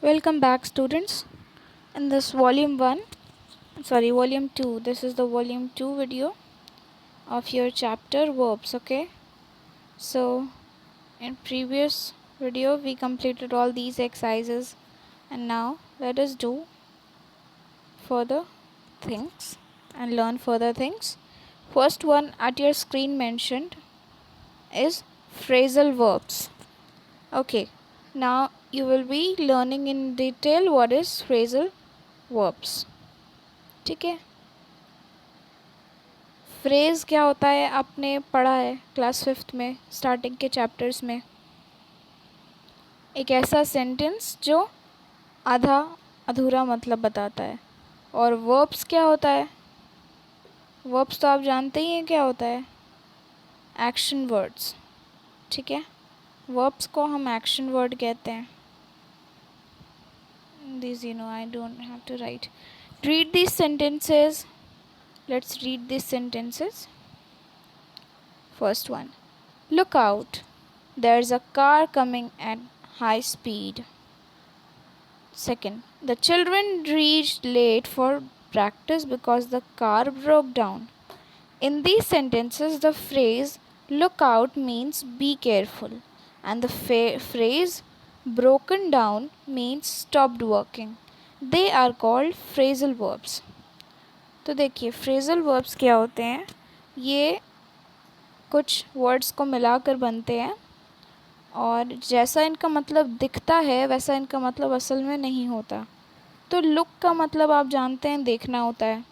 Welcome back, students. In this volume 2, this is the volume 2 video of your chapter verbs, okay? So, in previous video, we completed all these exercises, and now let us do further things and learn further things. First one at your screen mentioned is phrasal verbs. Okay, now you will be learning in detail what is phrasal verbs. ठीक है, phrase क्या होता है आपने पढ़ा है class 5th में starting के चैप्टर्स में. एक ऐसा सेंटेंस जो आधा अधूरा मतलब बताता है. और वर्ब्स क्या होता है? वर्ब्स तो आप जानते ही हैं क्या होता है, एक्शन वर्ड्स. ठीक है, वर्ब्स को हम एक्शन वर्ड कहते हैं. This I don't have to write. Read these sentences. Let's read these sentences. First one. Look out. There's a car coming at high speed. Second. The children reached late for practice because the car broke down. In these sentences, the phrase look out means be careful, and the phrase broken down means stopped working. They are called phrasal verbs. तो देखिए phrasal verbs क्या होते हैं. ये कुछ words को मिलाकर बनते हैं और जैसा इनका मतलब दिखता है वैसा इनका मतलब असल में नहीं होता. तो लुक का मतलब आप जानते हैं देखना होता है,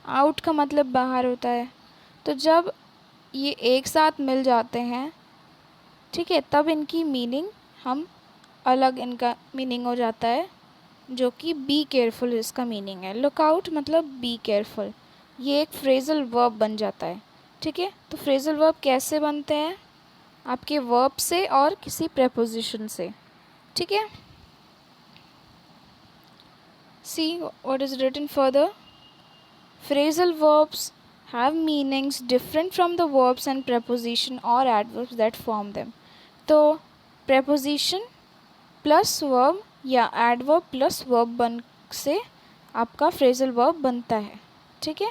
आउट का मतलब बाहर होता है. तो जब ये एक साथ मिल जाते हैं, ठीक है, तब इनकी मीनिंग हम अलग इनका मीनिंग हो जाता है, जो कि बी केयरफुल इसका मीनिंग है. लुक आउट मतलब बी केयरफुल. ये एक फ्रेजल वर्ब बन जाता है. ठीक है, तो फ्रेजल वर्ब कैसे बनते हैं? आपके वर्ब से और किसी प्रेपोजिशन से. ठीक है, see what is written further. Phrasal verbs have meanings different from the verbs and preposition or adverbs that form them. तो preposition plus verb या adverb plus verb बन से आपका phrasal verb बनता है. ठीक है,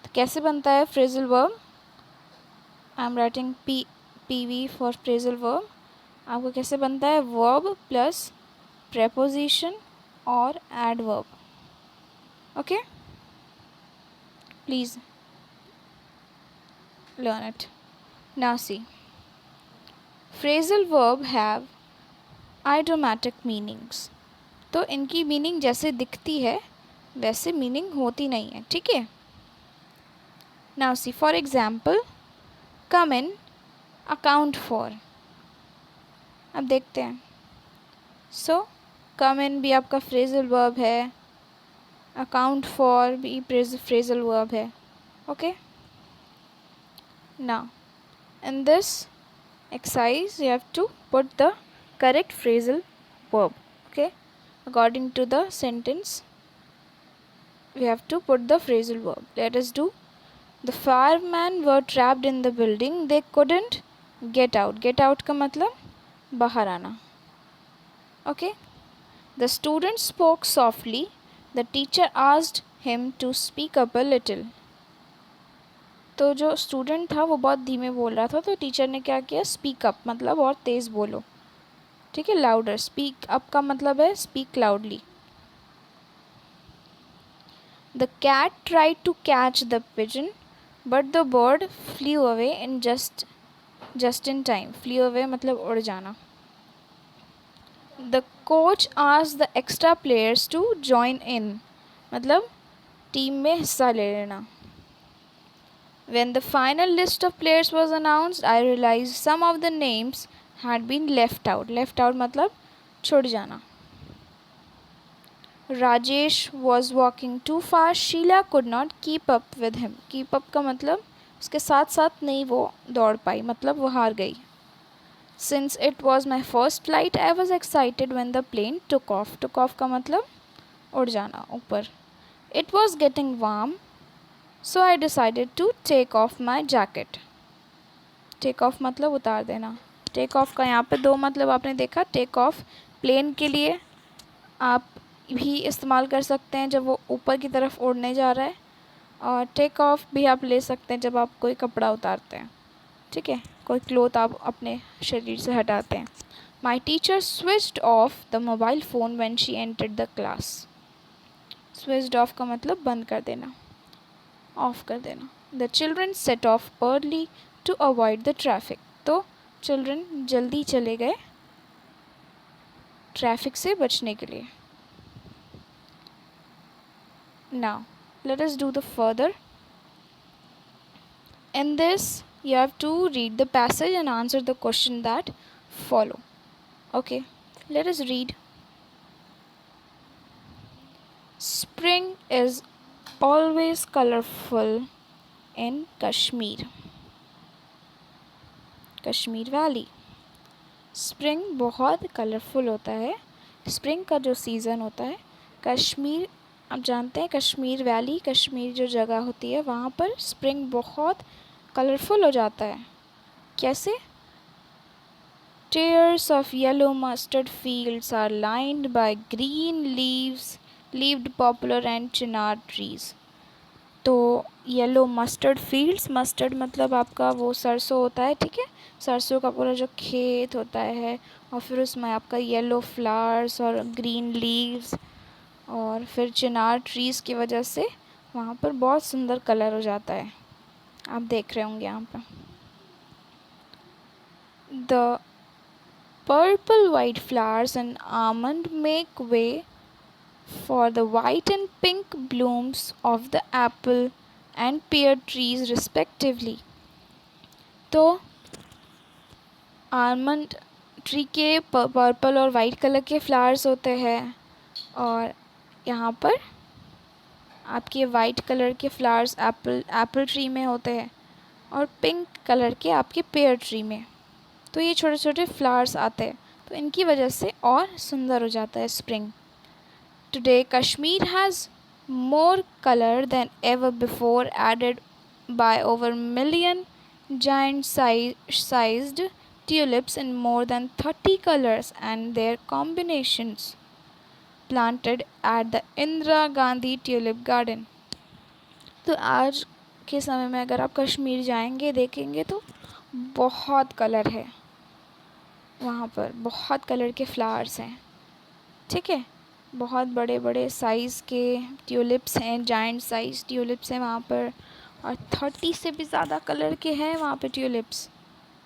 तो कैसे बनता है phrasal verb? I am writing PV for phrasal verb. आपको कैसे बनता है? verb plus preposition और adverb. Okay, please learn it. Now see, phrasal verb have idiomatic meanings. तो इनकी मीनिंग जैसे दिखती है वैसे मीनिंग होती नहीं है. ठीक है, now see, for example, come in, account for. अब देखते हैं. so come in भी आपका phrasal verb है, account for भी phrasal verb है. okay, now in this exercise you have to put the correct phrasal verb. okay, according to the sentence we have to put the phrasal verb. Let us do. The firemen were trapped in the building. They couldn't get out. Get out का मतलब बाहर आना. okay, the student spoke softly. The teacher asked him to speak up a little. तो जो student था वो बहुत धीमे बोल रहा था, तो टीचर ने क्या किया? स्पीक अप मतलब और तेज़ बोलो. ठीक है, लाउडर. स्पीक अप का मतलब है speak loudly. The cat tried to catch the pigeon but the bird flew away in just in time. Flew away मतलब उड़ जाना. The coach asked the extra players to join in मतलब team में हिस्सा ले लेना. When the final list of players was announced, I realized some of the names had been left out. Left out मतलब छूट जाना. Rajesh was walking too fast. Sheila could not keep up with him. Keep up का मतलब उसके साथ साथ नहीं वो दौड़ पाई, मतलब वो हार गई. Since it was my first flight, I was excited when the plane took off. Took off का मतलब उड़ जाना ऊपर. It was getting warm. So I decided to take off my jacket. Take off मतलब उतार देना. Take off का यहाँ पे दो मतलब आपने देखा. Take off प्लेन के लिए आप भी इस्तेमाल कर सकते हैं जब वो ऊपर की तरफ उड़ने जा रहा है, और टेक ऑफ भी आप ले सकते हैं जब आप कोई कपड़ा उतारते हैं, ठीक है, कोई क्लोथ आप अपने शरीर से हटाते हैं। My teacher switched off the mobile phone when she entered the class. Switched off का मतलब बंद कर देना, ऑफ कर देना। The children set off early to avoid the traffic. तो चिल्ड्रन जल्दी चले गए ट्रैफिक से बचने के लिए। Now let us do the further. In this you have to read the passage and answer the question that follow. Okay, let us read. Spring is always colorful in Kashmir Valley. Spring बहुत colourful होता है। Spring का जो season होता है कश्मीर, आप जानते हैं कश्मीर वैली, कश्मीर जो जगह होती है वहाँ पर स्प्रिंग बहुत कलरफुल हो जाता है। कैसे? Tiers of yellow mustard fields are lined by green leaved poplar and chinar trees. तो येलो मस्टर्ड फील्ड्स, मस्टर्ड मतलब आपका वो सरसों होता है, ठीक है, सरसों का पूरा जो खेत होता है, और फिर उसमें आपका येलो फ्लावर्स और ग्रीन लीव्स, और फिर चिनार ट्रीज़ की वजह से वहाँ पर बहुत सुंदर कलर हो जाता है। आप देख रहे होंगे यहाँ पर। The purple white flowers and almond make way for the white and pink blooms of the apple and pear trees respectively. तो आलमंड ट्री के पर्पल और वाइट कलर के फ्लावर्स होते हैं, और यहाँ पर आपके वाइट कलर के फ्लावर्स एप्पल ट्री में होते हैं, और पिंक कलर के आपके पेयर ट्री में। तो ये छोटे छोटे फ्लावर्स आते हैं, तो इनकी वजह से और सुंदर हो जाता है spring. Today, Kashmir has more color than ever before, added by over million giant-sized tulips in more than 30 colors and their combinations planted at the Indira Gandhi Tulip Garden. तो आज के समय में अगर आप कश्मीर जाएंगे देखेंगे तो बहुत कलर है, वहाँ पर बहुत कलर के फ्लावर्स हैं, ठीक है, बहुत बड़े बड़े साइज़ के ट्यूलिप्स हैं, जाइंट साइज़ ट्यूलिप्स हैं वहाँ पर, और 30 से भी ज़्यादा कलर के हैं वहाँ पे ट्यूलिप्स,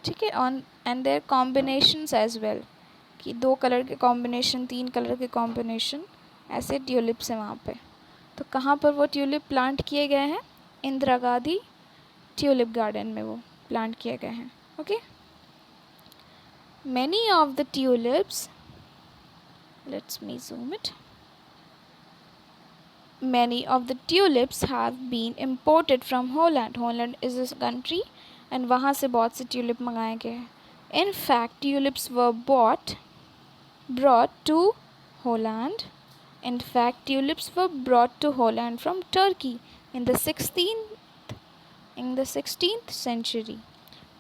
ठीक है, on and their combinations as well, कि 2 कलर के कॉम्बिनेशन, 3 कलर के कॉम्बिनेशन, ऐसे ट्यूलिप्स हैं वहाँ पे। तो कहाँ पर वो ट्यूलिप प्लांट किए गए हैं? इंदिरा गांधी ट्यूलिप गार्डन में वो प्लांट किए गए हैं। Okay, many of the tulips, let me zoom it. Many of the tulips have been imported from Holland. Holland is a country and वहाँ से बहुत से ट्यूलिप मंगाए गए हैं। In fact, tulips were brought to Holland. In fact, tulips were brought to Holland from Turkey in the 16th century.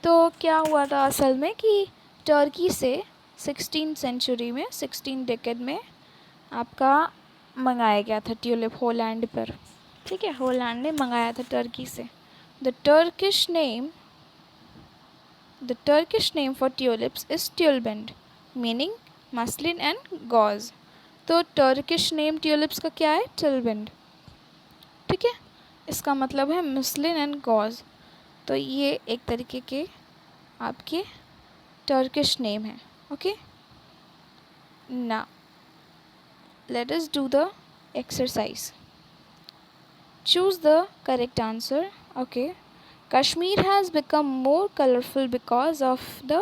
तो क्या हुआ था असल में कि टर्की से 16th सेंचुरी में, 16 डेकेड में आपका मंगाया गया था ट्यूलिप होलैंड पर, ठीक है, होलैंड ने मंगाया था टर्की से। The Turkish name for tulips is tulbend, meaning muslin and gauze. तो टर्किश नेम ट्यूलिप्स का क्या है? ट्यूलबेंड, ठीक है, इसका मतलब है मसलिन एंड गॉज। तो ये एक तरीके के आपके टर्किश नेम है। Okay, now let us do the exercise. Choose the correct answer. Okay, Kashmir has become more colorful because of the,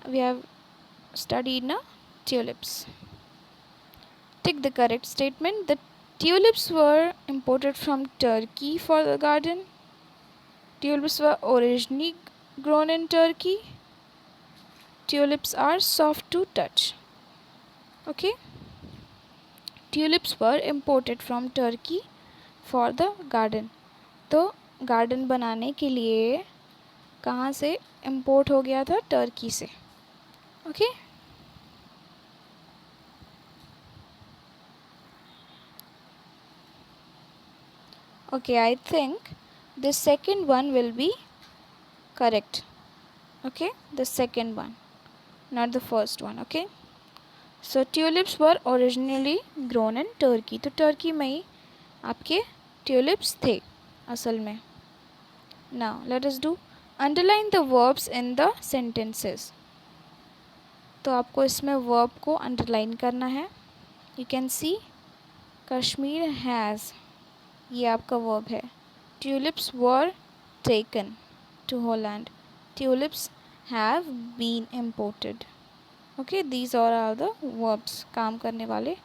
we have studied now, tulips. Tick the correct statement. The tulips were imported from Turkey for the garden. Tulips were originally grown in Turkey. Tulips are soft to touch. Okay, tulips were imported from Turkey for the garden. तो garden बनाने के लिए कहाँ से import हो गया था? Turkey से। Okay, Okay, I think the second one will be correct. Okay, the second one, not the first one. Okay, so tulips were originally grown in Turkey. तो टर्की में ही आपके tulips थे असल में. Now let us do underline the verbs in the sentences. तो आपको इसमें verb को underline करना है. You can see Kashmir has, ये आपका verb है. Tulips were taken to Holland. Tulips have been imported. Okay, these all are the verbs, काम करने वाले